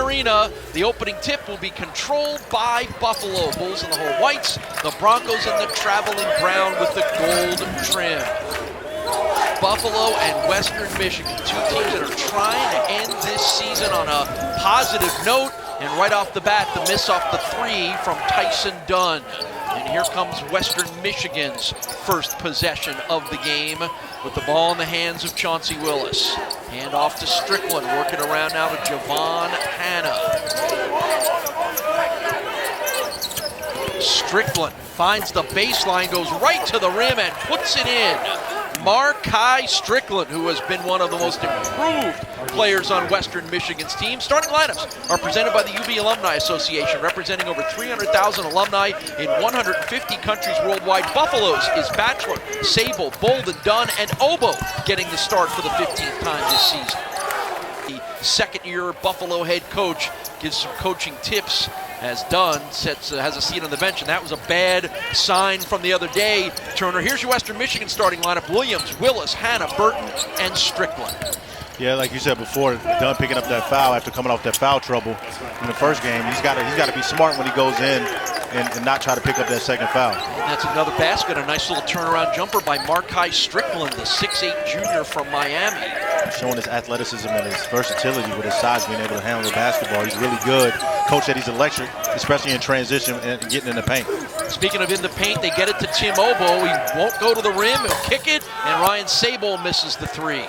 Arena. The opening tip will be controlled by Buffalo. Bulls in the whole whites, the Broncos in the traveling brown with the gold trim. Buffalo and Western Michigan, two teams that are trying to end this season on a positive note. And right off the bat, the miss off the three from Tyson Dunn. And here comes Western Michigan's first possession of the game with the ball in the hands of Chauncey Willis. Hand off to Strickland, working around now to Javon Hanna. Strickland finds the baseline, goes right to the rim and puts it in. Markai Strickland, who has been one of the most improved players on Western Michigan's team. Starting lineups are presented by the UB Alumni Association, representing over 300,000 alumni in 150 countries worldwide. Buffalo's is Batchelor, Sable, Bolden, Dunn, and Obo getting the start for the 15th time this season. The second-year Buffalo head coach gives some coaching tips as Dunn has a seat on the bench, and that was a bad sign from the other day. Turner, here's your Western Michigan starting lineup: Williams, Willis, Hanna, Burton, and Strickland. Yeah, like you said before, Dunn picking up that foul after coming off that foul trouble in the first game. He's got to be smart when he goes in and not try to pick up that second foul. And that's another basket, a nice little turnaround jumper by Markai Strickland, the 6'8" junior from Miami. Showing his athleticism and his versatility with his size, being able to handle the basketball. He's really good. Coach said he's electric, especially in transition and getting in the paint. Speaking of in the paint, they get it to Tim Obo. He won't go to the rim, he'll kick it, and Ryan Sable misses the three.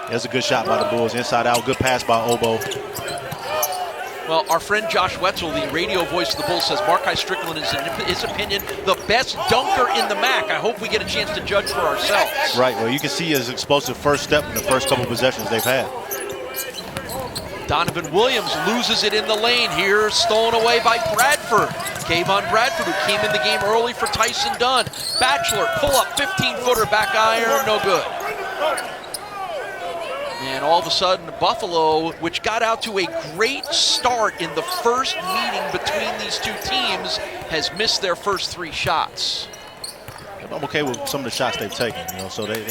That's a good shot by the Bulls, inside out, good pass by Obo. Well, our friend Josh Wetzel, the radio voice of the Bulls, says Markai Strickland is, in his opinion, the best dunker in the MAC. I hope we get a chance to judge for ourselves. Right, well, you can see his explosive first step in the first couple possessions they've had. Donovan Williams loses it in the lane here, stolen away by Bradford. Kayvon Bradford, who came in the game early for Tyson Dunn. Batchelor, pull up, 15-footer, back iron, no good. And all of a sudden, Buffalo, which got out to a great start in the first meeting between these two teams, has missed their first three shots. I'm okay with some of the shots they've taken, so they're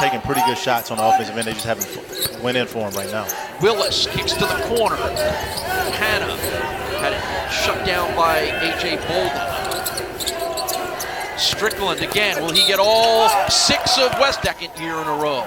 taking pretty good shots on the offensive end. They just haven't went in for them right now. Willis kicks to the corner. Hanna had it shut down by A.J. Bolden. Strickland again. Will he get all six of West? Second year in a row.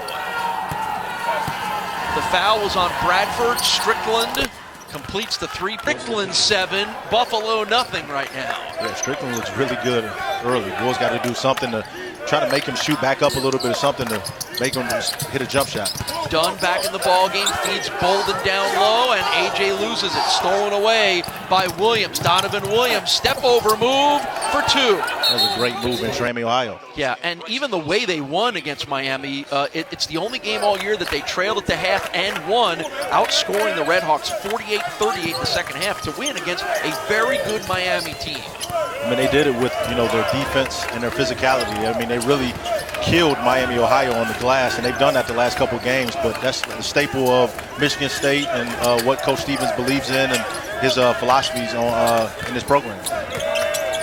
The foul was on Bradford. Strickland completes the three. Strickland 7, Buffalo nothing right now. Yeah, Strickland looks really good early. Bulls got to do something to try to make him shoot back up a little bit or something to make him just hit a jump shot. Dunn back in the ball game, feeds Bolden down low, and AJ loses it. Stolen away by Williams. Donovan Williams, step over move for two. That was a great move in Miami, Ohio. Yeah, and even the way they won against Miami, it's the only game all year that they trailed at the half and won, outscoring the Redhawks 48-38 in the second half to win against a very good Miami team. I mean, they did it with, their defense and their physicality. I mean, they really killed Miami, Ohio on the glass, and they've done that the last couple games, but that's the staple of Michigan State and what Coach Stevens believes in and his philosophies in this program.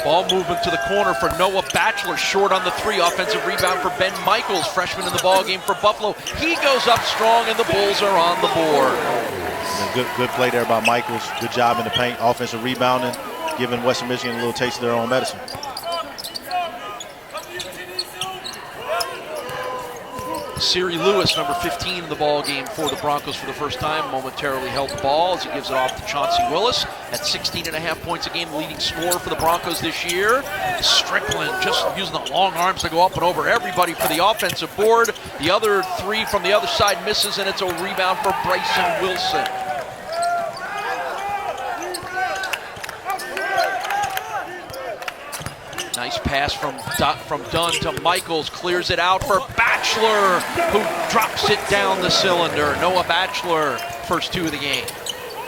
Ball movement to the corner for Noah Batchelor, short on the three. Offensive rebound for Ben Michaels, freshman in the ball game for Buffalo. He goes up strong, and the Bulls are on the board. Good play there by Michaels. Good job in the paint. Offensive rebounding, giving Western Michigan a little taste of their own medicine. Siri Lewis, number 15 in the ball game for the Broncos for the first time, momentarily held the ball as he gives it off to Chauncey Willis at 16.5 points a game, leading scorer for the Broncos this year. Strickland just using the long arms to go up and over everybody for the offensive board. The other three from the other side misses, and it's a rebound for Bryson Wilson. Nice pass from Dunn to Michaels, clears it out for Batchelor, who drops it down the cylinder. Noah Batchelor, first two of the game.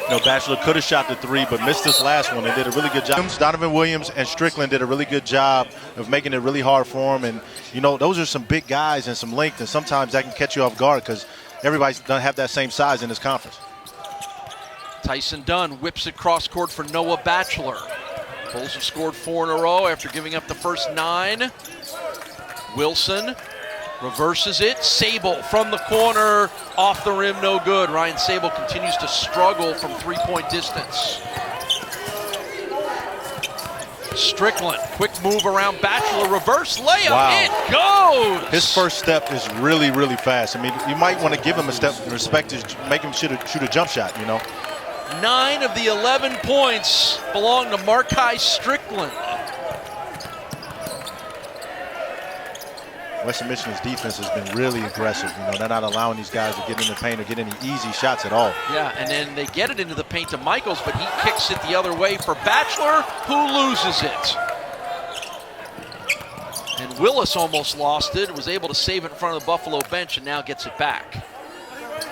Batchelor could have shot the three, but missed this last one and did a really good job. Donovan Williams and Strickland did a really good job of making it really hard for him. And, those are some big guys and some length, and sometimes that can catch you off guard because everybody doesn't have that same size in this conference. Tyson Dunn whips it cross court for Noah Batchelor. Bulls have scored 4 in a row after giving up the first 9. Wilson Reverses it. Sable from the corner. Off the rim, no good. Ryan Sable continues to struggle from three-point distance. Strickland, quick move around Batchelor, reverse layup, Wow. It goes! His first step is really, really fast. I mean, you might want to give him a step in respect to make him shoot a jump shot, you know. 9 of the 11 points belong to Markai Strickland. Western Michigan's defense has been really aggressive. You know, they're not allowing these guys to get in the paint or get any easy shots at all. Yeah, and then they get it into the paint to Michaels, but he kicks it the other way for Batchelor, who loses it. And Willis almost lost it, was able to save it in front of the Buffalo bench, and now gets it back.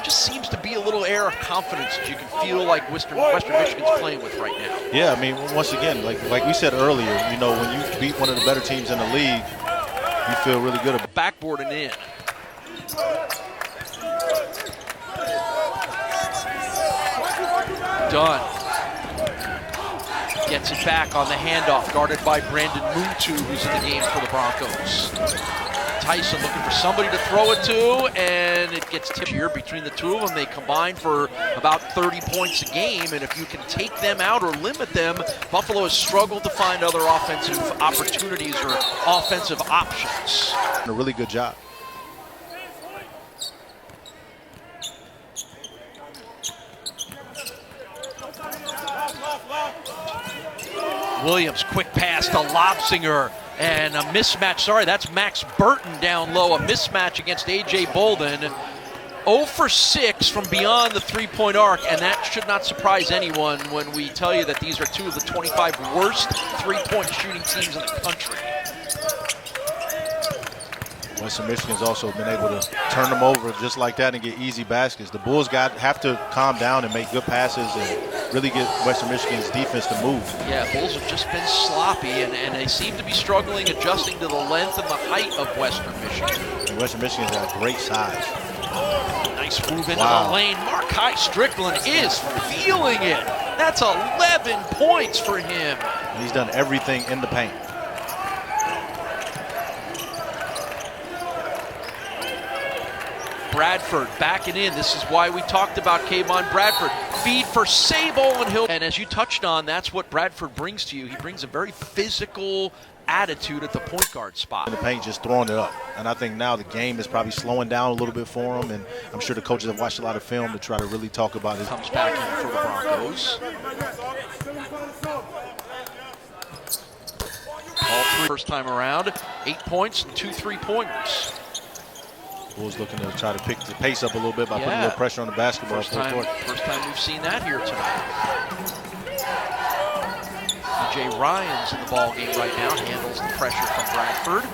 Just seems to be a little air of confidence that you can feel like Western Michigan's playing with right now. Yeah, I mean, once again, like we said earlier, you know, when you beat one of the better teams in the league, you feel really good about it. Backboard and in. Dunn gets it back on the handoff, guarded by Brandon Muntu, who's in the game for the Broncos. Tyson looking for somebody to throw it to, and it gets tipped here between the two of them. They combine for about 30 points a game, and if you can take them out or limit them, Buffalo has struggled to find other offensive opportunities or offensive options. A really good job. Williams, quick pass to Lobsinger, and a mismatch. Sorry, that's Max Burton down low. A mismatch against A.J. Bolden. 0 for 6 from beyond the three-point arc, and that should not surprise anyone when we tell you that these are two of the 25 worst three-point shooting teams in the country. Western Michigan's also been able to turn them over just like that and get easy baskets. The Bulls have to calm down and make good passes and really get Western Michigan's defense to move. Yeah, Bulls have just been sloppy, and they seem to be struggling adjusting to the length and the height of Western Michigan. And Western Michigan's got a great size. Nice move into the lane. Markai Strickland is feeling it. That's 11 points for him. And he's done everything in the paint. Bradford backing in. This is why we talked about Kayvon Bradford. Feed for Sable, and as you touched on, that's what Bradford brings to you. He brings a very physical attitude at the point guard spot. In the paint, just throwing it up. And I think now the game is probably slowing down a little bit for him, and I'm sure the coaches have watched a lot of film to try to really talk about it. Comes back in for the Broncos. All three first time around. 8 points and 2 3-pointers. Bulls looking to try to pick the pace up a little bit by putting a little pressure on the basketball. First time we've seen that here tonight. DJ Ryan's in the ball game right now, handles the pressure from Bradford.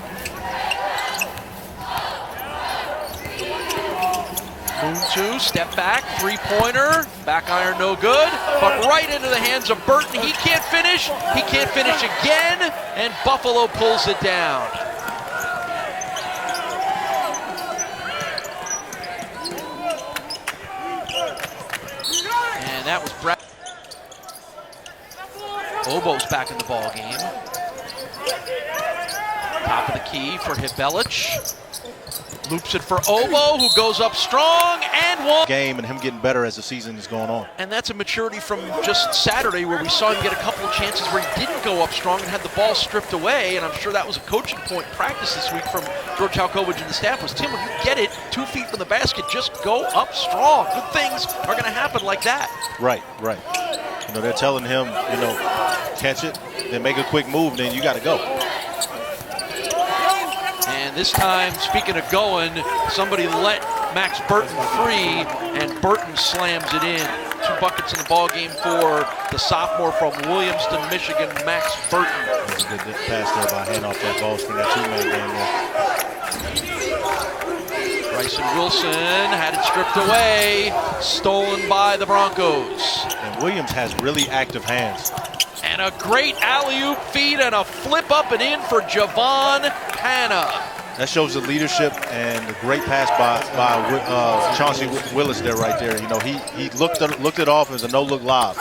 Muntu, step back, three-pointer, back iron no good, but right into the hands of Burton. He can't finish again, and Buffalo pulls it down. And that was Brad. Obo's back in the ball game. Top of the key for Hibelich. Loops it for Obo, who goes up strong and one. Game and him getting better as the season is going on. And that's a maturity from just Saturday where we saw him get a couple of chances where he didn't go up strong and had the ball stripped away. And I'm sure that was a coaching point practice this week from George Halkovich and the staff was, Tim, when you get it 2 feet from the basket, just go up strong. Good things are going to happen like that. Right. You know, they're telling him, you know, catch it, then make a quick move, then you got to go. And this time, speaking of going, somebody let Max Burton free, and Burton slams it in. 2 buckets in the ball game for the sophomore from Williamston, Michigan, Max Burton. That's a good pass there by hand off that ball screen, that two-man game there. Bryson Wilson had it stripped away, stolen by the Broncos. And Williams has really active hands. And a great alley-oop feed and a flip up and in for Javon Hanna. That shows the leadership and the great pass by Chauncey Willis there right there. You know, he looked it off as a no-look lob.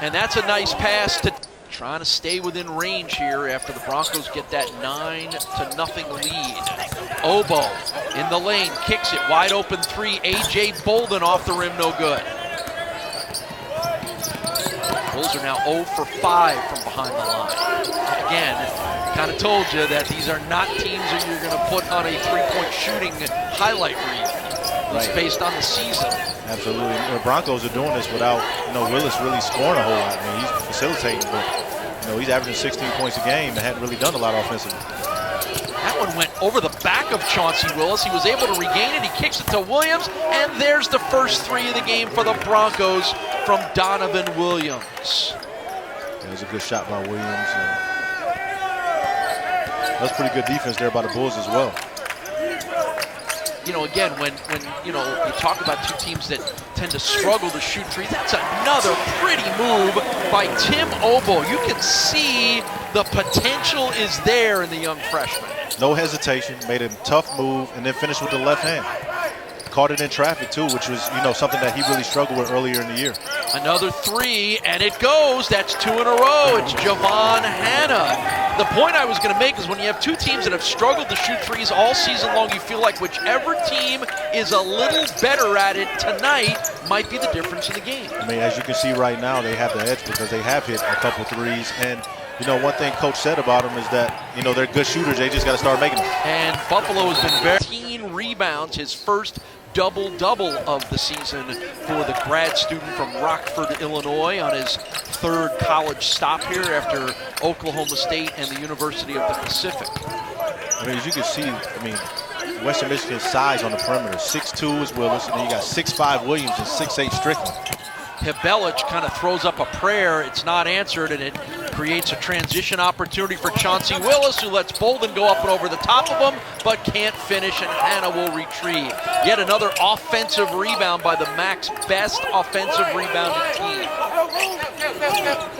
And that's a nice pass to trying to stay within range here after the Broncos get that 9-0 lead. Obo in the lane, kicks it, wide open three. A.J. Bolden off the rim, no good. Bulls are now 0 for 5 from behind the line. Again, kind of told you that these are not teams that you're going to put on a three-point shooting highlight reel. It's based on the season. Absolutely. The Broncos are doing this without, Willis really scoring a whole lot. I mean, he's facilitating, but, he's averaging 16 points a game and hadn't really done a lot offensively. That one went over the back of Chauncey Willis. He was able to regain it. He kicks it to Williams, and there's the first three of the game for the Broncos from Donovan Williams. It was a good shot by Williams. That's pretty good defense there by the Bulls as well. Again, when you talk about two teams that tend to struggle to shoot threes, that's another pretty move by Tim Obo. You can see the potential is there in the young freshman. No hesitation, made a tough move, and then finished with the left hand. Caught it in traffic too, which was, something that he really struggled with earlier in the year. Another three, and it goes. That's 2 in a row. It's Javon Hanna. The point I was going to make is when you have two teams that have struggled to shoot threes all season long, you feel like whichever team is a little better at it tonight might be the difference in the game. I mean, as you can see right now, they have the edge because they have hit a couple threes. And, one thing Coach said about them is that, they're good shooters. They just got to start making them. And Buffalo has been very 18 rebounds, his first double-double of the season for the grad student from Rockford, Illinois, on his third college stop here after Oklahoma State and the University of the Pacific. I mean, as you can see, Western Michigan's size on the perimeter. 6'2" is Willis, and then you got 6'5" Williams and 6'8" Strickland. Hibelich kind of throws up a prayer. It's not answered, and it creates a transition opportunity for Chauncey Willis, who lets Bolden go up and over the top of him, but can't finish, and Hanna will retrieve. Yet another offensive rebound by the MAC's best offensive rebounding team.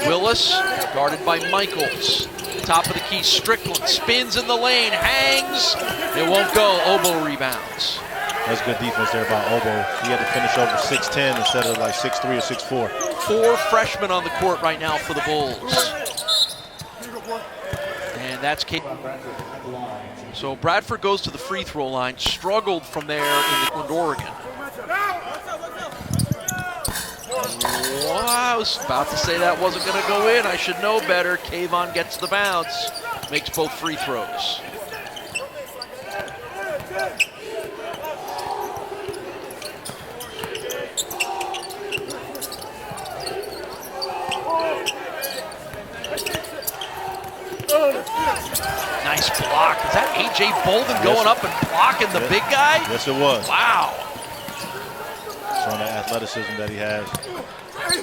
Willis, guarded by Michaels. Top of the key, Strickland spins in the lane, hangs. It won't go. Obo rebounds. That's good defense there by Obo. He had to finish over 6'10" instead of like 6'3" or 6'4". 4 freshmen on the court right now for the Bulls. And that's so Bradford goes to the free throw line, struggled from there in Oregon. Well, I was about to say that wasn't going to go in. I should know better. Kayvon gets the bounce, makes both free throws. Nice block. Is that A.J. Bolden going up and blocking the big guy? Yes, it was. Wow. Showing the athleticism that he has.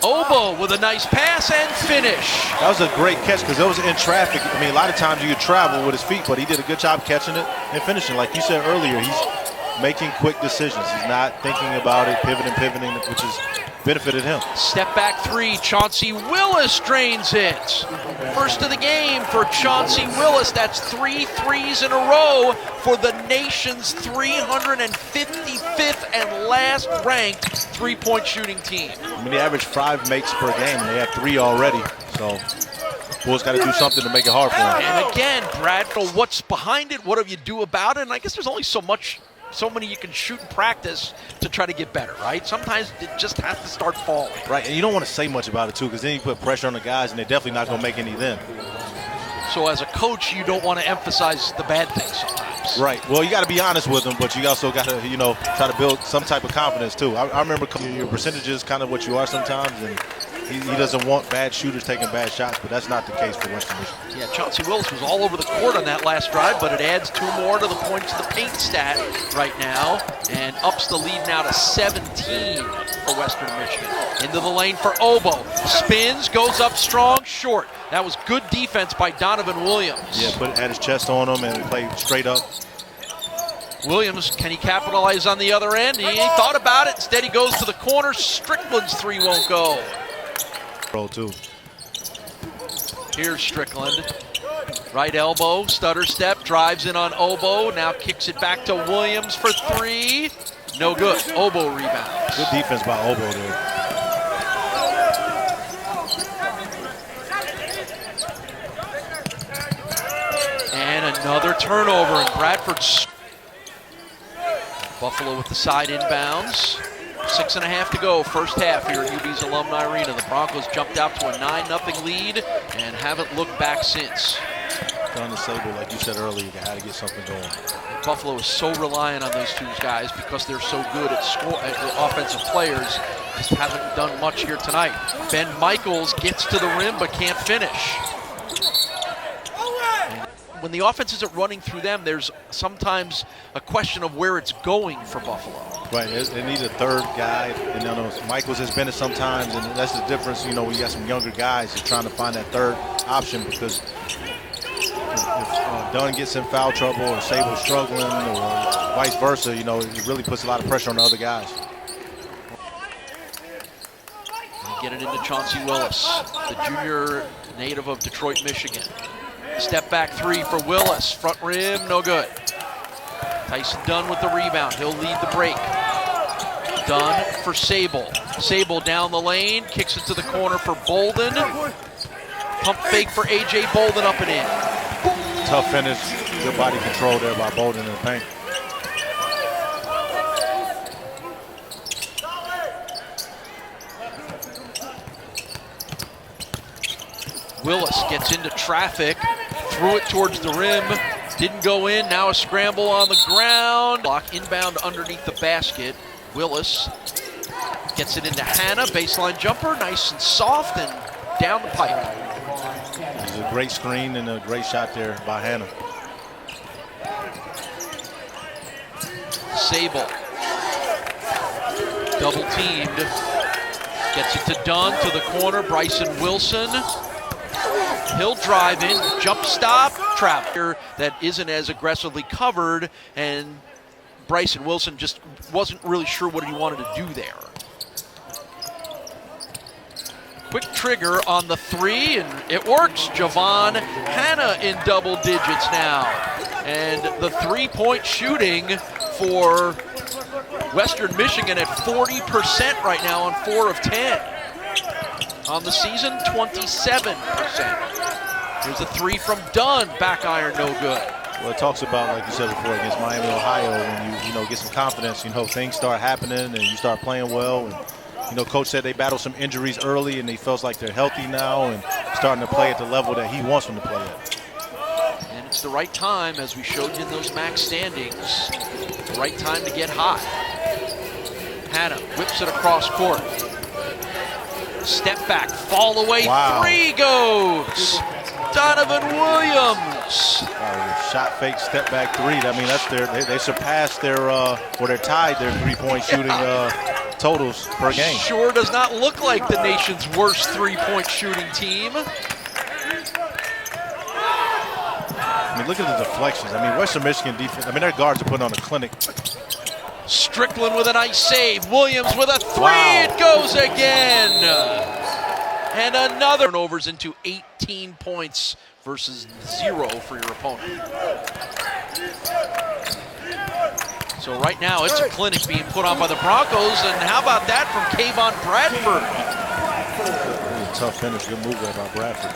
Obo with a nice pass and finish. That was a great catch because it was in traffic. I mean, a lot of times you could travel with his feet, but he did a good job catching it and finishing. Like you said earlier, he's making quick decisions. He's not thinking about it, pivoting, which has benefited him. Step back three, Chauncey Willis drains it. First of the game for Chauncey Willis. That's 3 threes in a row for the nation's 355th and last ranked three-point shooting team. I mean, they average 5 makes per game, and they have 3 already. So Bulls got to do something to make it hard for them. And again, Bradford, what's behind it? What do you do about it? And I guess there's only so many you can shoot in practice to try to get better, right? Sometimes it just has to start falling. Right, and you don't want to say much about it, too, because then you put pressure on the guys, and they're definitely not going to make any then. So as a coach, you don't want to emphasize the bad things sometimes. Right. Well, you got to be honest with them, but you also got to, try to build some type of confidence, too. I remember your percentages kind of what you are sometimes, and he doesn't want bad shooters taking bad shots, but that's not the case for Western Michigan. Yeah, Chauncey Willis was all over the court on that last drive, but it adds 2 more to the points to the paint stat right now and ups the lead now to 17 for Western Michigan. Into the lane for Obo. Spins, goes up strong, short. That was good defense by Donovan Williams. Yeah, had his chest on him and played straight up. Williams, can he capitalize on the other end? He thought about it. Instead, he goes to the corner. Strickland's 3 won't go. Too. Here's Strickland. Right elbow, stutter step, drives in on Obo. Now kicks it back to Williams for 3. No good. Obo rebounds. Good defense by Obo there. And another turnover, and Bradford's Buffalo with the side inbounds. 6.5 to go, first half here at UB's Alumni Arena. The Broncos jumped out to a 9-0 lead and haven't looked back since. Dunn and Sable, like you said earlier, you got to get something going. Buffalo is so reliant on those two guys because they're so good at offensive players. Just haven't done much here tonight. Ben Michaels gets to the rim but can't finish. When the offense isn't running through them, there's sometimes a question of where it's going for Buffalo. Right, they need a third guy. And I know Michaels has been it sometimes, and that's the difference. You know, when you got some younger guys, you're trying to find that third option because if Dunn gets in foul trouble or Sable's struggling or vice versa, you know, it really puts a lot of pressure on the other guys. And get it into Chauncey Willis, the junior native of Detroit, Michigan. Step back three for Willis, front rim, no good. Tyson Dunn with the rebound, he'll lead the break. Dunn for Sable. Sable down the lane, kicks it to the corner for Bolden. Pump fake for A.J. Bolden up and in. Tough finish, good body control there by Bolden in the paint. Willis gets into traffic, threw it towards the rim, didn't go in, now a scramble on the ground. Block inbound underneath the basket. Willis gets it into Hannah, baseline jumper, nice and soft and down the pipe. It was a great screen and a great shot there by Hannah. Sable, double teamed, gets it to Dunn, to the corner, Bryson Wilson. He'll drive in, jump stop, trap here that isn't as aggressively covered, and Bryson Wilson just wasn't really sure what he wanted to do there. Quick trigger on the three, and it works. Javon Hannah in double digits now. And the three-point shooting for Western Michigan at 40% right now on 4 of 10. On the season, 27%. Here's a three from Dunn, back iron, no good. Well, it talks about, like you said before, against Miami, Ohio, when you get some confidence, things start happening and you start playing well. And, Coach said they battled some injuries early and he feels like they're healthy now and starting to play at the level that he wants them to play at. And it's the right time, as we showed you in those max standings, the right time to get hot. Hannah whips it across court. Step back, fall away, wow. Three goes. Donovan Williams. Shot fake, step back three. I mean, that's they surpassed they're tied their three-point shooting totals per game. Sure does not look like the nation's worst three-point shooting team. I mean, look at the deflections. I mean, Western Michigan defense, their guards are putting on a clinic. Strickland with a nice save. Williams with a three. Wow. It goes again. And another turnovers into 18 points versus 0 for your opponent. So right now it's a clinic being put on by the Broncos, and how about that from Kayvon Bradford? Really tough finish, good move there by Bradford.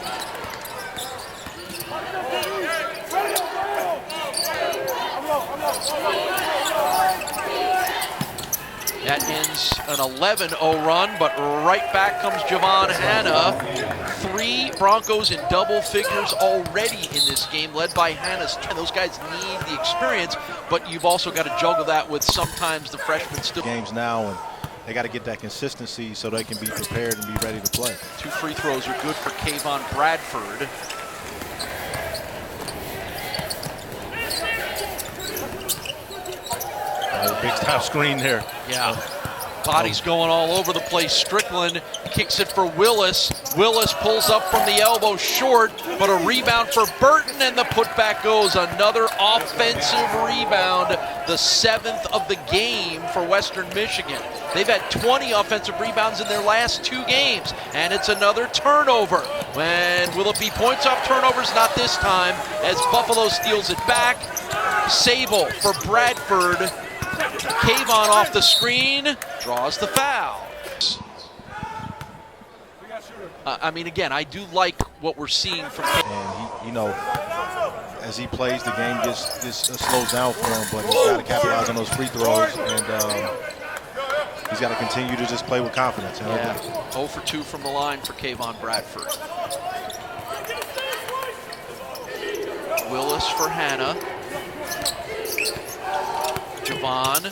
That ends an 11-0 run, but right back comes Javon Hannah. 3 Broncos in double figures already in this game, led by Hannah's. Those guys need the experience, but you've also got to juggle that with sometimes the freshmen still. Games now, and they got to get that consistency so they can be prepared and be ready to play. 2 free throws are good for Kayvon Bradford. Big time screen there. Yeah. Bodies going all over the place. Strickland kicks it for Willis. Willis pulls up from the elbow short, but a rebound for Burton, and the putback goes. Another offensive rebound, the 7th of the game for Western Michigan. They've had 20 offensive rebounds in their last 2 games, and it's another turnover. And will it be points off turnovers? Not this time, as Buffalo steals it back. Sable for Bradford. Kayvon off the screen, draws the foul. Again, I do like what we're seeing from Kayvon. And as he plays, the game just slows down for him. But he's got to capitalize on those free throws, and he's got to continue to just play with confidence. Yeah, 0 for 2 from the line for Kayvon Bradford. Willis for Hannah. Javon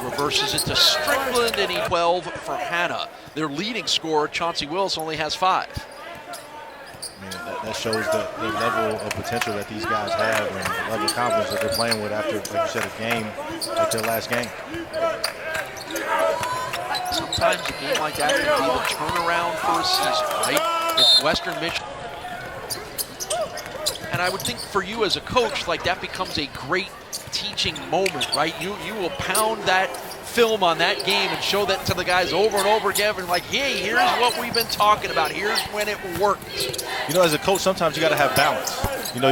reverses it to Strickland, and he 12 for Hannah. Their leading scorer, Chauncey Willis, only has 5. I mean, that shows the level of potential that these guys have and the level of confidence that they're playing with after, like you said, a game like their last game. Sometimes a game like that can be the turnaround for a season, right? If Western Michigan. And I would think for you as a coach, like that becomes a great teaching moment, right? You will pound that film on that game and show that to the guys over and over again, and like, hey, here's what we've been talking about. Here's when it worked. You know, as a coach, sometimes you got to have balance. You know,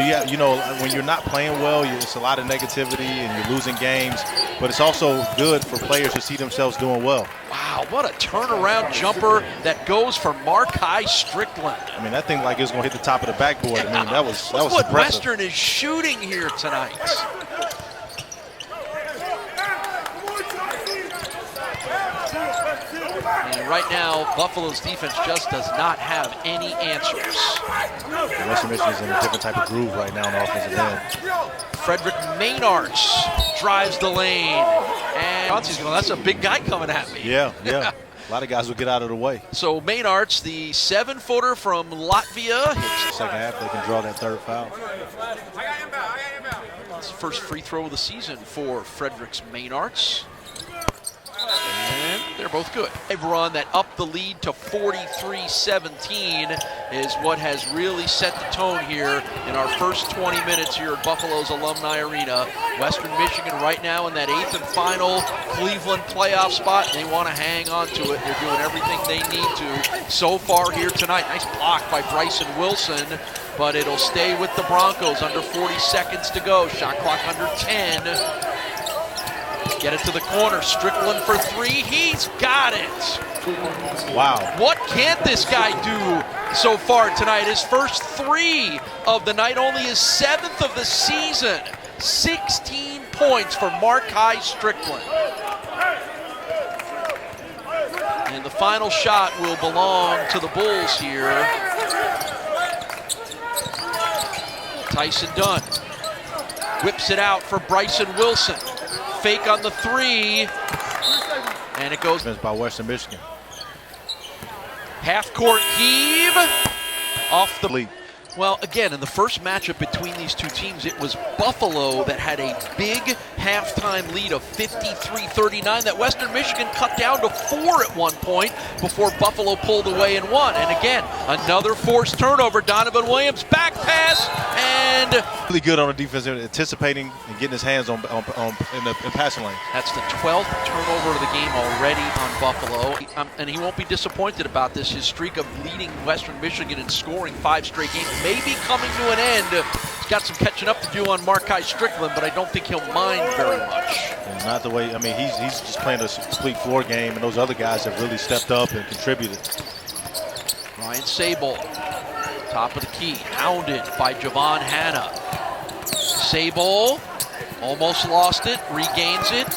when you're not playing well, it's a lot of negativity and you're losing games. But it's also good for players to see themselves doing well. Wow, what a turnaround jumper that goes for Markai Strickland. I mean, that thing like it was going to hit the top of the backboard. Yeah. I mean, that was what impressive. Western is shooting here tonight. And right now, Buffalo's defense just does not have any answers. Western Michigan's in a different type of groove right now on the offensive end. Frederick Maynards drives the lane. And Chauncey's going, that's a big guy coming at me. Yeah. A lot of guys will get out of the way. So Maynards, the 7-footer from Latvia. Hits second half, they can draw that third foul. It's the first free throw of the season for Fredericks Maynards. And they're both good. They've run that up the lead to 43-17 is what has really set the tone here in our first 20 minutes here at Buffalo's Alumni Arena. Western Michigan right now in that 8th and final Cleveland playoff spot. They want to hang on to it. They're doing everything they need to so far here tonight. Nice block by Bryson Wilson, but it'll stay with the Broncos. Under 40 seconds to go. Shot clock under 10. Get it to the corner. Strickland for 3. He's got it. Wow. What can't this guy do so far tonight? His first 3 of the night, only his 7th of the season. 16 points for Markai Strickland. And the final shot will belong to the Bulls here. Tyson Dunn whips it out for Bryson Wilson. Fake on the 3, and it goes by Western Michigan. Half-court heave off the lead. Well, again, in the first matchup between these two teams, it was Buffalo that had a big halftime lead of 53-39 that Western Michigan cut down to 4 at one point before Buffalo pulled away and won. And again, another forced turnover. Donovan Williams, back pass, and really good on the defense, anticipating and getting his hands in the passing lane. That's the 12th turnover of the game already on Buffalo. And he won't be disappointed about this. His streak of leading Western Michigan in scoring 5 straight games may be coming to an end. He's got some catching up to do on Markai Strickland, but I don't think he'll mind very much. And not the way, I mean, he's just playing a complete floor game, and those other guys have really stepped up and contributed. Ryan Sable, top of the key, hounded by Javon Hannah. Sable almost lost it, regains it,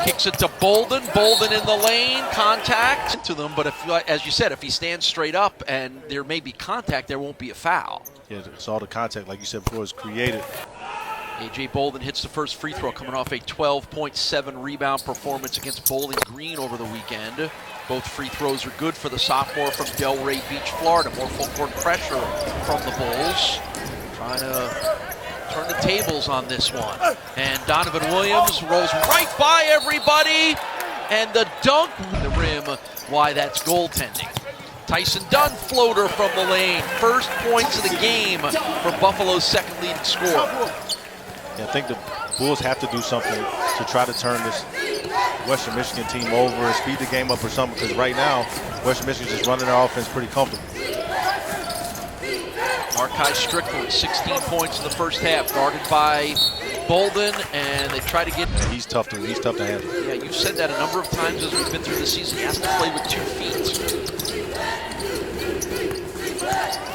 kicks it to Bolden. Bolden in the lane, contact to them, but if, as you said, if he stands straight up and there may be contact, there won't be a foul. Yeah, it's all the contact, like you said before, is created. A.J. Bolden hits the first free throw, coming off a 12.7 rebound performance against Bowling Green over the weekend. Both free throws are good for the sophomore from Delray Beach, Florida. More full court pressure from the Bulls. Trying to turn the tables on this one. And Donovan Williams rolls right by everybody. And the dunk, the rim, why that's goaltending. Tyson Dunn floater from the lane. First points of the game for Buffalo's second leading scorer. Yeah, I think the Bulls have to do something to try to turn this Western Michigan team over and speed the game up or something, because right now, Western Michigan's just running their offense pretty comfortable. Markai Strickland, 16 points in the first half, guarded by Bolden, and they try to get... He's tough to handle. Yeah, you've said that a number of times as we've been through the season. He has to play with 2 feet.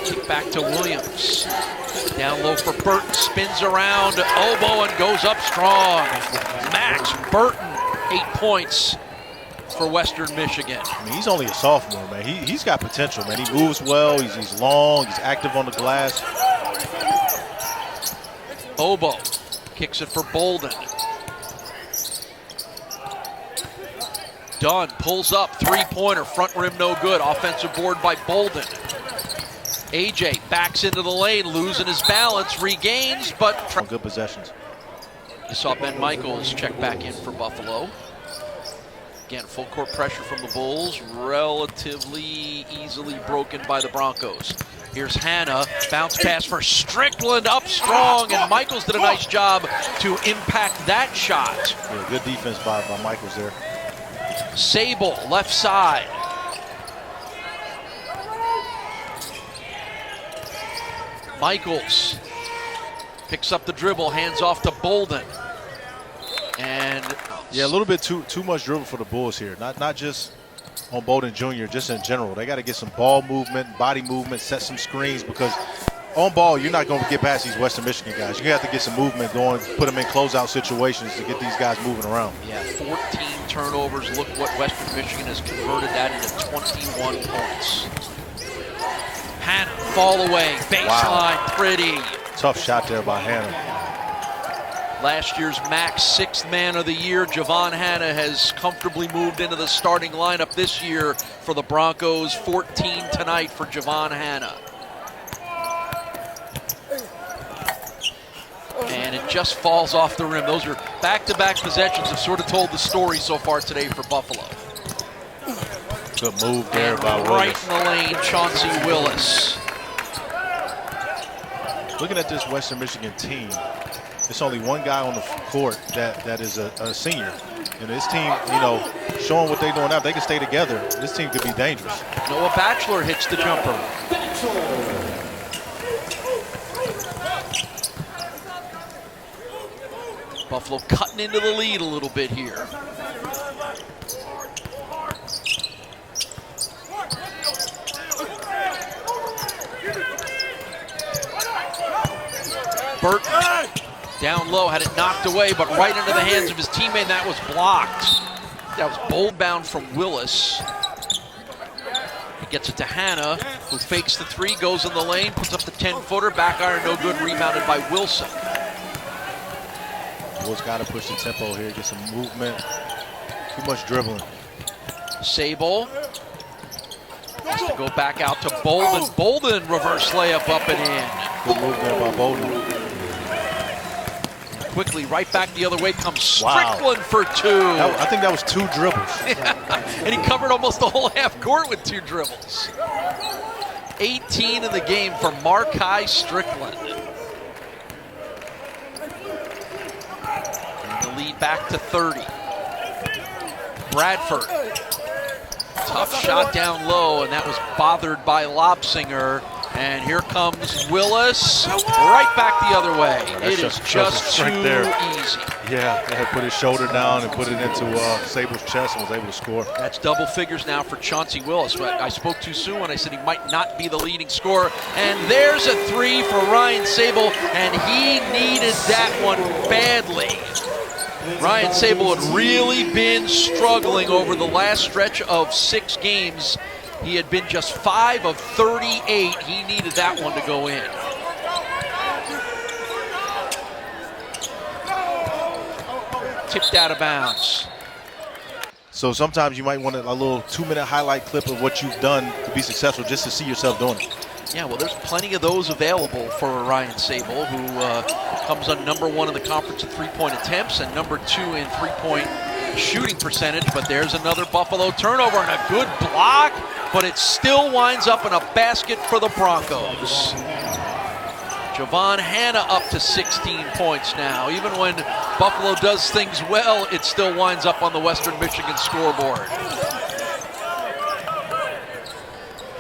Kick back to Williams. Down low for Burton, spins around, elbow, and goes up strong. Max Burton, 8 points for Western Michigan. I mean, he's only a sophomore, man. He's got potential, man. He moves well, he's long, he's active on the glass. Obo kicks it for Bolden. Dunn pulls up, three-pointer, front rim no good. Offensive board by Bolden. AJ backs into the lane, losing his balance, regains, but... Good possessions. You saw Ben Michaels check back in for Buffalo. Again, full court pressure from the Bulls, relatively easily broken by the Broncos. Here's Hanna, bounce pass for Strickland, up strong, and Michaels did a nice job to impact that shot. Yeah, good defense by Michaels there. Sable, left side. Michaels picks up the dribble, hands off to Bolden. And yeah, a little bit too much dribble for the Bulls here. Not just on Bolden Jr., just in general. They got to get some ball movement, body movement, set some screens, because on ball, you're not going to get past these Western Michigan guys. You have to get some movement going, put them in closeout situations to get these guys moving around. Yeah, 14 turnovers. Look what Western Michigan has converted that into 21 points. Hanna, fall away, baseline, wow. Pretty. Tough shot there by Hanna. Last year's MAC sixth man of the year, Javon Hanna, has comfortably moved into the starting lineup this year for the Broncos. 14 tonight for Javon Hanna. And it just falls off the rim. Those are back-to-back possessions have sort of told the story so far today for Buffalo. Good move there by Willis. Right in the lane, Chauncey Willis. Looking at this Western Michigan team, there's only one guy on the court that is a senior. And this team, you know, showing what they're doing now, if they can stay together, this team could be dangerous. Noah Batchelor hits the jumper. Buffalo cutting into the lead a little bit here. Burton down low, had it knocked away, but right into the hands of his teammate, and that was blocked. That was bold bound from Willis. He gets it to Hanna, who fakes the three, goes in the lane, puts up the 10-footer, back iron, no good, rebounded by Wilson. Bulls got to push the tempo here, get some movement. Too much dribbling. Sable has to go back out to Bolden. Bolden reverse layup up and in. Good move there by Bolden. Quickly, right back the other way comes Strickland for two. I think that was 2 dribbles. Yeah. And he covered almost the whole half court with 2 dribbles. 18 in the game for Markai Strickland. And the lead back to 30. Bradford. Tough shot down low, and that was bothered by Lobsinger. And here comes Willis, right back the other way. It is just too easy. Yeah, he had put his shoulder down and put it into Sable's chest and was able to score. That's double figures now for Chauncey Willis. But I spoke too soon when I said he might not be the leading scorer. And there's a 3 for Ryan Sable, and he needed that one badly. Ryan Sable had really been struggling over the last stretch of 6 games. He had been just 5 of 38. He needed that one to go in. Tipped out of bounds. So sometimes you might want a little 2-minute highlight clip of what you've done to be successful, just to see yourself doing it. Yeah, well, there's plenty of those available for Ryan Sable, who comes on #1 in the conference in 3-point attempts and #2 in 3-point shooting percentage. But there's another Buffalo turnover and a good block, but it still winds up in a basket for the Broncos. Javon Hanna up to 16 points now. Even when Buffalo does things well, it still winds up on the Western Michigan scoreboard.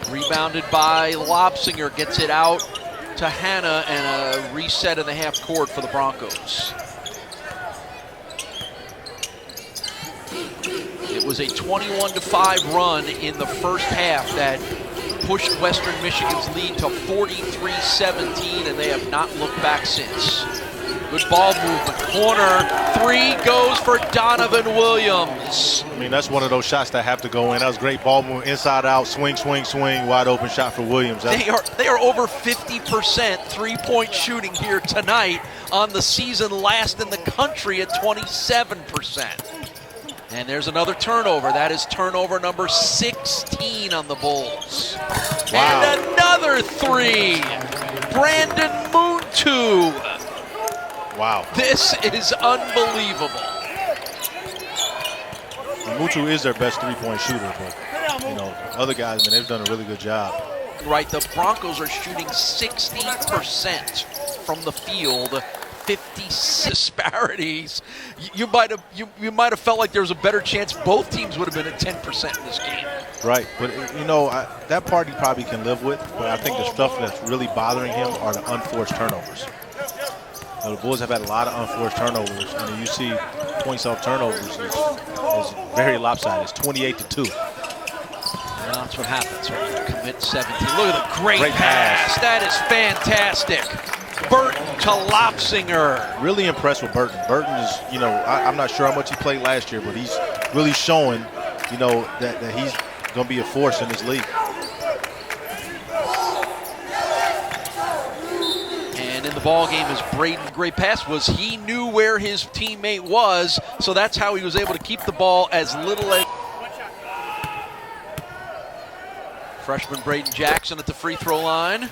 Rebounded by Lobsinger, gets it out to Hanna, and a reset in the half court for the Broncos. It was a 21-5 run in the first half that pushed Western Michigan's lead to 43-17, and they have not looked back since. Good ball movement. Corner three goes for Donovan Williams. I mean, that's one of those shots that have to go in. That was great ball movement, inside out, swing, swing, swing, wide open shot for Williams. They are over 50% three-point shooting here tonight, on the season last in the country at 27%. And there's another turnover. That is turnover number 16 on the Bulls. Wow. And another three. Brandon Muntu. Wow. This is unbelievable. Mutu is their best three-point shooter, but other guys, man, they've done a really good job. Right, the Broncos are shooting 60% from the field. 50 disparities. You might have felt like there was a better chance both teams would have been at 10% in this game. Right, but that part he probably can live with. But I think the stuff that's really bothering him are the unforced turnovers. The Bulls have had a lot of unforced turnovers, and you see points off turnovers is very lopsided. It's 28-2. Well, that's what happens when you commit 17. Look at the great pass. That is fantastic. Burton to Lopsinger. Really impressed with Burton. Burton is, I'm not sure how much he played last year, but he's really showing, that he's going to be a force in this league. And in the ball game is Braden. Great pass was he knew where his teammate was, so that's how he was able to keep the ball as little as. Freshman Braden Jackson at the free throw line.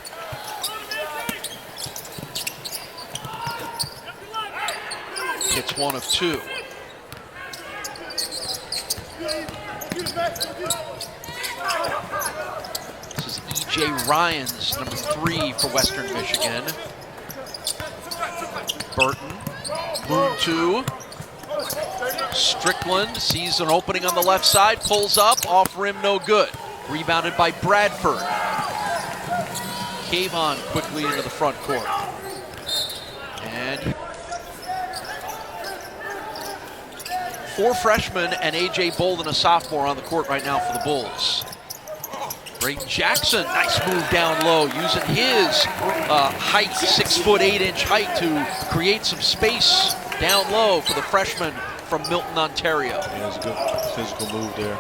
Hits one of two. This is E.J. Ryans, number 3 for Western Michigan. Burton, Muntu. Strickland sees an opening on the left side, pulls up, off rim, no good. Rebounded by Bradford. Kayvon quickly into the front court. And 4 freshmen and A.J. Bolden, a sophomore, on the court right now for the Bulls. Braden Jackson, nice move down low, using his height, 6'8" height, to create some space down low for the freshman from Milton, Ontario. Yeah, it was a good physical move there.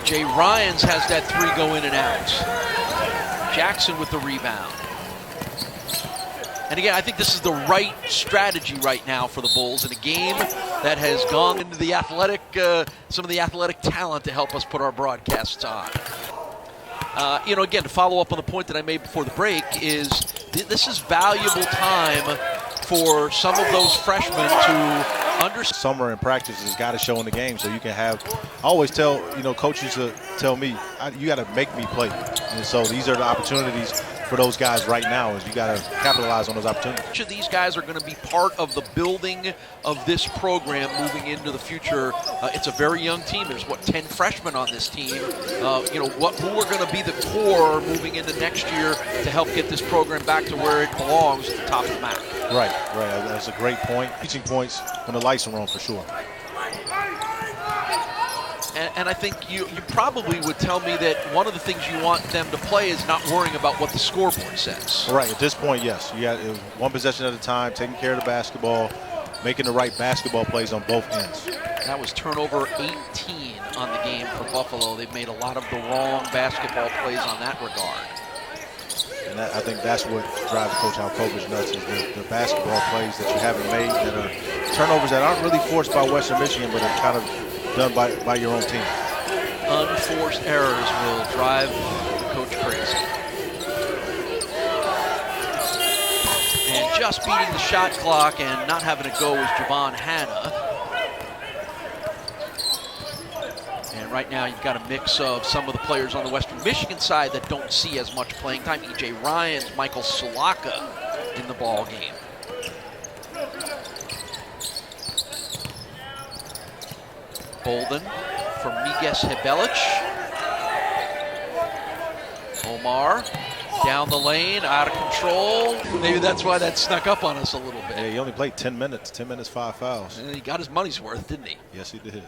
E.J. Ryans has that 3 go in and out. Jackson with the rebound. And again, I think this is the right strategy right now for the Bulls in a game that has gone into the athletic, some of the athletic talent to help us put our broadcasts on. Again, to follow up on the point that I made before the break, is this is valuable time for some of those freshmen to understand. Summer and practice has got to show in the game, so you can have. I always tell coaches to tell me, you got to make me play, and so these are the opportunities for those guys right now. Is you got to capitalize on those opportunities. Each of these guys are going to be part of the building of this program moving into the future. It's a very young team. There's 10 freshmen on this team. Who are going to be the core moving into next year to help get this program back to where it belongs, at the top of the map. Right. That's a great point. Teaching points when the lights are on, for sure. And I think you probably would tell me that one of the things you want them to play is not worrying about what the scoreboard says. Right, at this point, yes. You got one possession at a time, taking care of the basketball, making the right basketball plays on both ends. That was turnover 18 on the game for Buffalo. They've made a lot of the wrong basketball plays on that regard. And I think that's what drives Coach Halkovich nuts, is the basketball plays that you haven't made, that are turnovers that aren't really forced by Western Michigan, but are kind of done by your own team. Unforced errors will drive the coach crazy. And just beating the shot clock and not having to go was Javon Hanna. And right now you've got a mix of some of the players on the Western Michigan side that don't see as much playing time. E.J. Ryans, Michael Solaka in the ball game. Bolden from Miguel Hebelic. Omar down the lane, out of control. Maybe that's why that snuck up on us a little bit. Yeah, he only played 10 minutes. 10 minutes, 5 fouls. And he got his money's worth, didn't he? Yes, he did.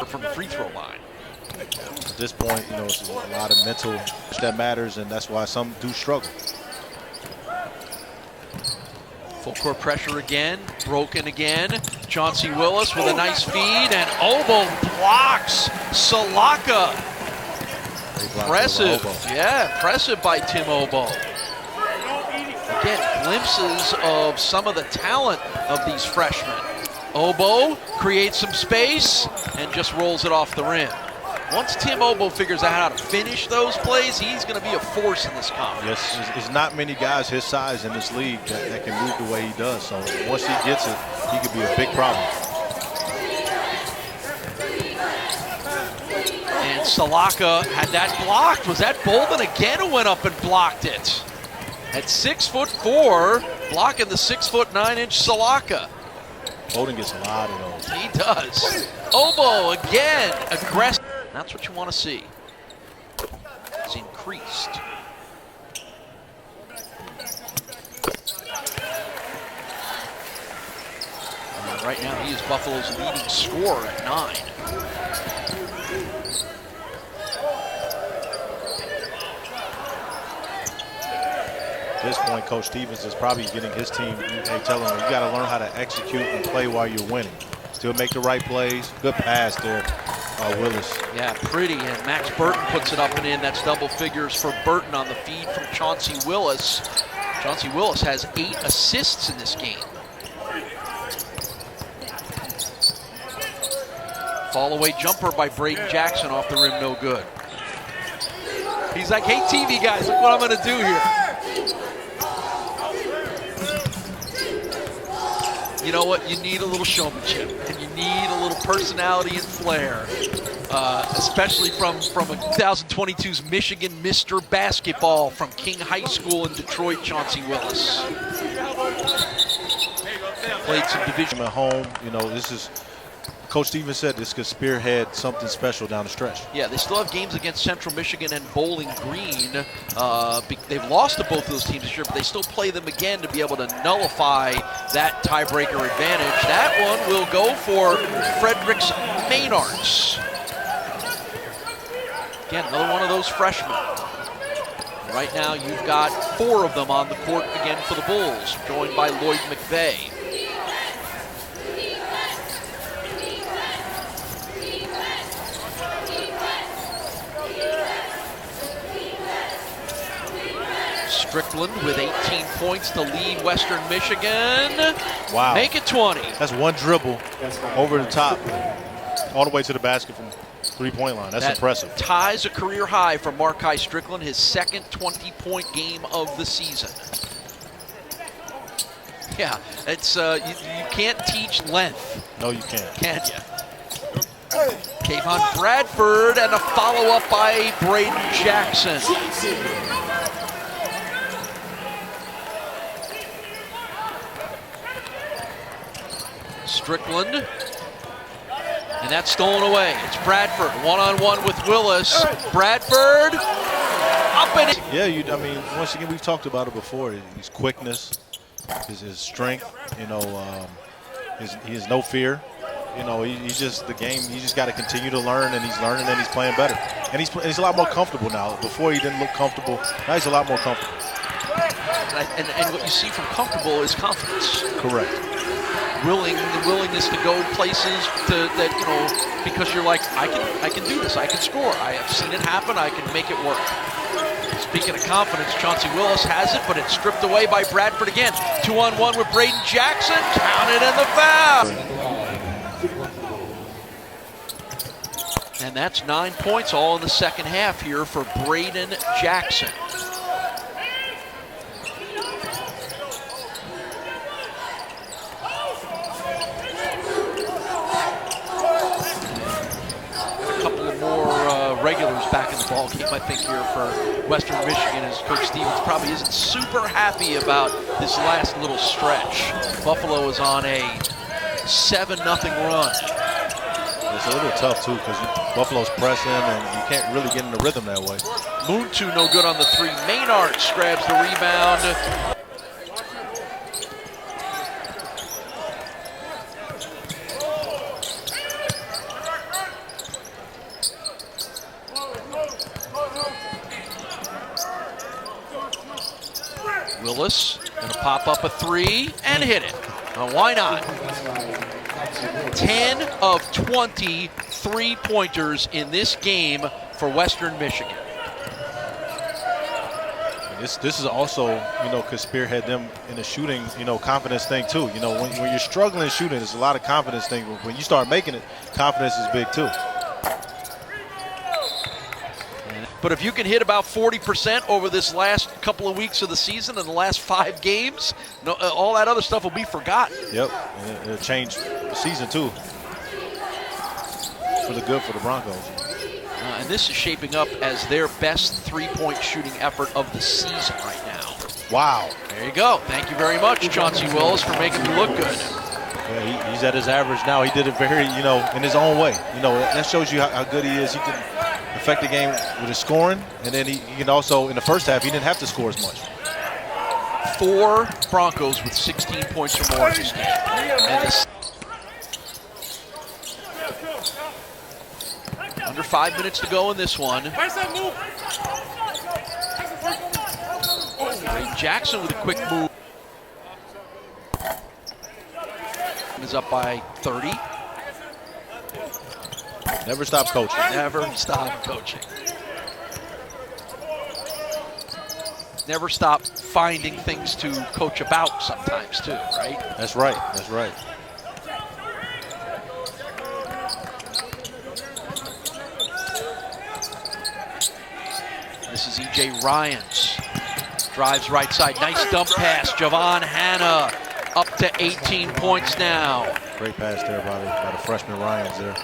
From the free throw line. At this point, you know, it's a lot of mental that matters, and that's why some do struggle. Full court pressure again, broken again. Chauncey Willis with a nice feed, and Obo blocks Salaka. Impressive, yeah, impressive by Tim Obo. Again, glimpses of some of the talent of these freshmen. Obo creates some space and just rolls it off the rim. Once Tim Obo figures out how to finish those plays, he's going to be a force in this conference. Yes, there's not many guys his size in this league that can move the way he does. So once he gets it, he could be a big problem. And Salaka had that blocked. Was that Bolden again who went up and blocked it? At 6'4", blocking the 6'9" Salaka. Bolden gets a lot of those. He does. Obo again, aggressive. That's what you want to see. It's increased. And right now he is Buffalo's leading scorer at 9. At this point, Coach Stevens is probably getting his team, telling them, you got to learn how to execute and play while you're winning. Still make the right plays. Good pass there, Willis. Yeah, pretty, and Max Burton puts it up and in. That's double figures for Burton on the feed from Chauncey Willis. Chauncey Willis has 8 assists in this game. Fall away jumper by Braden Jackson off the rim, no good. He's like, hey TV guys, look what I'm gonna do here. You know what? You need a little showmanship, and you need a little personality and flair, especially from a 2022's Michigan Mr. Basketball from King High School in Detroit, Chauncey Willis. Played some division at home. You know, this is, Coach Stevens said this could spearhead something special down the stretch. Yeah, they still have games against Central Michigan and Bowling Green. They've lost to both of those teams this year, but they still play them again to be able to nullify that tiebreaker advantage. That one will go for Fredericks Maynards. Again, another one of those freshmen. Right now, you've got 4 of them on the court again for the Bulls, joined by Lloyd McVeigh. Strickland with 18 points to lead Western Michigan. Wow. Make it 20. That's one dribble over the top, all the way to the basket from three-point line. That's impressive. Ties a career high for Markai Strickland, his second 20-point game of the season. Yeah, it's you can't teach length. No, you can't. Can you? Kayvon Bradford and a follow-up by Braden Jackson. Strickland, and that's stolen away. It's Bradford, one-on-one with Willis. Bradford, up and in. Yeah, I mean, once again, we've talked about it before. His quickness, his strength, you know, he has no fear. You know, he's just the game. You just got to continue to learn, and he's learning, and he's playing better. And he's a lot more comfortable now. Before he didn't look comfortable. Now he's a lot more comfortable. And what you see from comfortable is confidence. Correct. The willingness to go places that, you know, because you're like, I can do this, I can score, I have seen it happen, I can make it work. Speaking of confidence, Chauncey Willis has it, but it's stripped away by Bradford again. 2-on-1 with Braden Jackson, counted in the foul. And that's 9 points all in the second half here for Braden Jackson. Regulars back in the ball game, I think, here for Western Michigan, as Coach Stevens probably isn't super happy about this last little stretch. Buffalo is on a 7-0 run. it's a little tough, too, because Buffalo's pressing, and you can't really get in the rhythm that way. Moontu no good on the three. Maynards grabs the rebound. Willis gonna pop up a three and hit it. Why not? 10 of 20 3-pointers in this game for Western Michigan. This is also, could spearhead them in a shooting, confidence thing too. When you're struggling shooting, there's a lot of confidence thing. When you start making it, confidence is big too. But if you can hit about 40% over this last couple of weeks of the season and the last 5 games, all that other stuff will be forgotten. Yep, and it'll change the season too. For the good for the Broncos. And this is shaping up as their best 3-point shooting effort of the season right now. Wow. There you go. Thank you very much, Chauncey Willis, for making me look good. Yeah, he's at his average now. He did it very, in his own way. That shows you how good he is. He can affect the game with his scoring, and then he can also, in the first half, he didn't have to score as much. 4 Broncos with 16 points or more in this game. And under 5 minutes to go in this one. Ray Jackson with a quick move. Is up by 30. Never stop coaching. Never stop coaching. Never stop finding things to coach about sometimes too, right? That's right. That's right. This is E.J. Ryans. Drives right side. Nice dump pass. Javon Hanna up to 18 points now. Great pass there by the freshman Ryans there.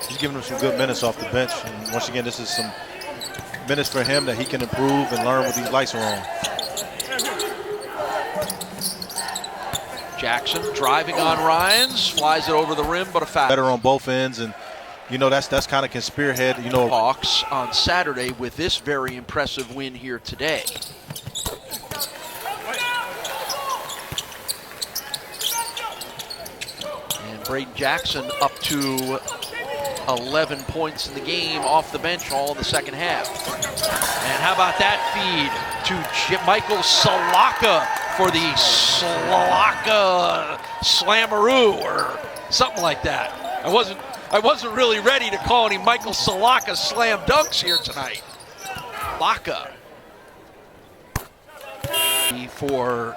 He's giving him some good minutes off the bench. And once again, this is some minutes for him that he can improve and learn what these lights are on. Jackson driving on Ryans. Flies it over the rim, but a foul. Better on both ends, and that's kind of can spearhead, Hawks on Saturday with this very impressive win here today. And Braden Jackson up to 11 points in the game off the bench all in the second half. And how about that feed to Michael Salaka for the Salaka Slammeroo or something like that. I wasn't really ready to call any Michael Salaka slam dunks here tonight. Laka. For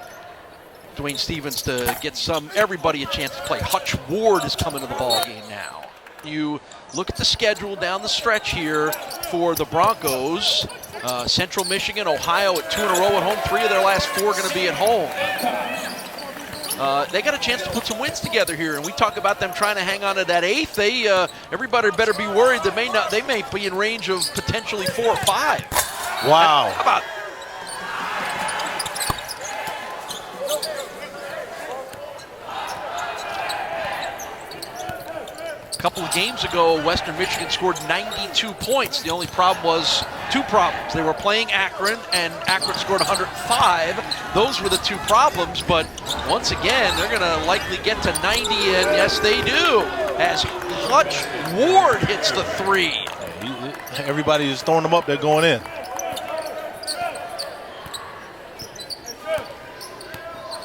Dwayne Stevens to get everybody a chance to play. Hutch Ward is coming to the ball game now. You look at the schedule down the stretch here for the Broncos. Central Michigan, Ohio at 2 in a row at home. 3 of their last 4 going to be at home. They got a chance to put some wins together here, and we talk about them trying to hang on to that 8th. Everybody better be worried that they may be in range of potentially 4 or 5. Wow. How about? A couple of games ago, Western Michigan scored 92 points. The only problem was 2 problems. They were playing Akron, and Akron scored 105. Those were the 2 problems, but once again, they're going to likely get to 90, and yes, they do, as Hutch Ward hits the 3. Everybody is throwing them up. They're going in.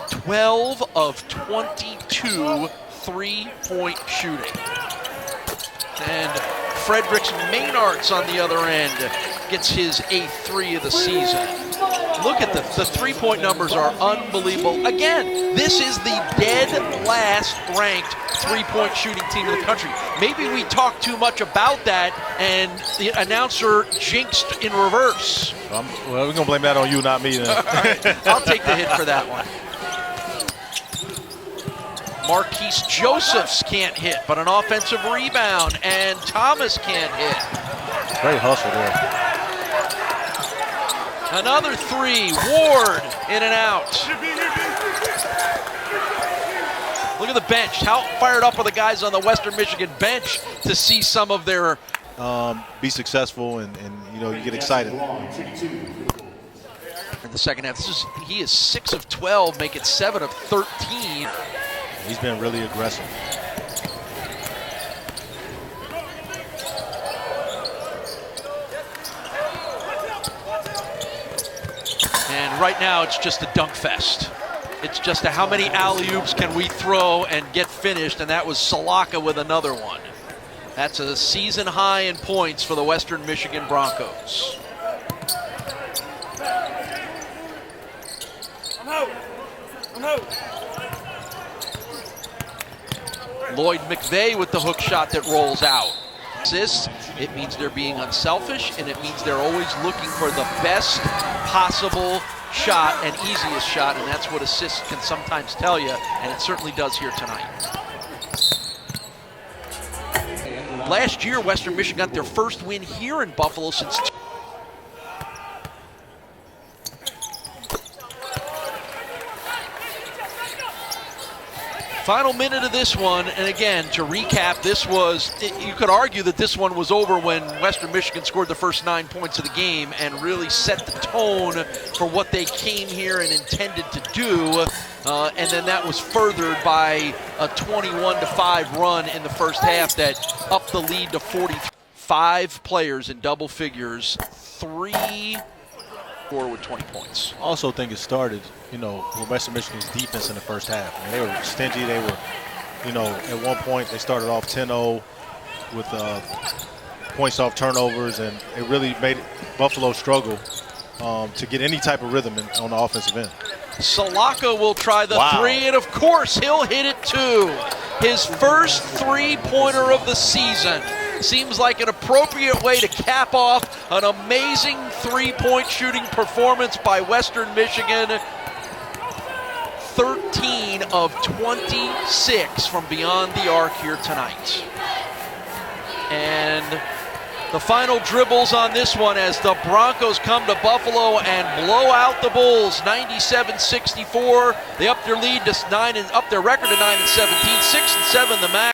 "12 of 22 3-point shooting." And Fredericks Maynards on the other end gets his 8th 3 of the season. Look at the 3-point numbers are unbelievable. Again, this is the dead last ranked 3-point shooting team in the country. Maybe we talk too much about that and the announcer jinxed in reverse. Well, we're going to blame that on you, not me then. Right. I'll take the hit for that one. Marquise Josephs can't hit, but an offensive rebound, and Thomas can't hit. Great hustle there. Another 3, Ward in and out. Look at the bench. How fired up are the guys on the Western Michigan bench to see some of their be successful and you know, you get excited. In the second half, he is 6 of 12, make it 7 of 13. He's been really aggressive. And right now, it's just a dunk fest. It's just a how many alley-oops can we throw and get finished, and that was Salaka with another one. That's a season high in points for the Western Michigan Broncos. Lloyd McVeigh with the hook shot that rolls out. Assists, it means they're being unselfish, and it means they're always looking for the best possible shot and easiest shot, and that's what assists can sometimes tell you, and it certainly does here tonight. Last year, Western Michigan got their first win here in Buffalo since final minute of this one, and again, to recap, you could argue that this one was over when Western Michigan scored the first 9 points of the game and really set the tone for what they came here and intended to do. And then that was furthered by a 21-5 run in the first half that upped the lead to 45 players in double figures, 3 score with 20 points. I also think it started, you know, with Western Michigan's defense in the first half. I mean, they were stingy. They were, you know, at one point they started off 10-0 with points off turnovers, and it really made Buffalo struggle to get any type of rhythm on the offensive end. Salaka will try the three, and of course he'll hit it too. His first three-pointer of the season. Seems like an appropriate way to cap off an amazing three-point shooting performance by Western Michigan. 13 of 26 from beyond the arc here tonight. And the final dribbles on this one as the Broncos come to Buffalo and blow out the Bulls 97-64. They up their lead to 9 and up their record to 9-17, 6-7 the max.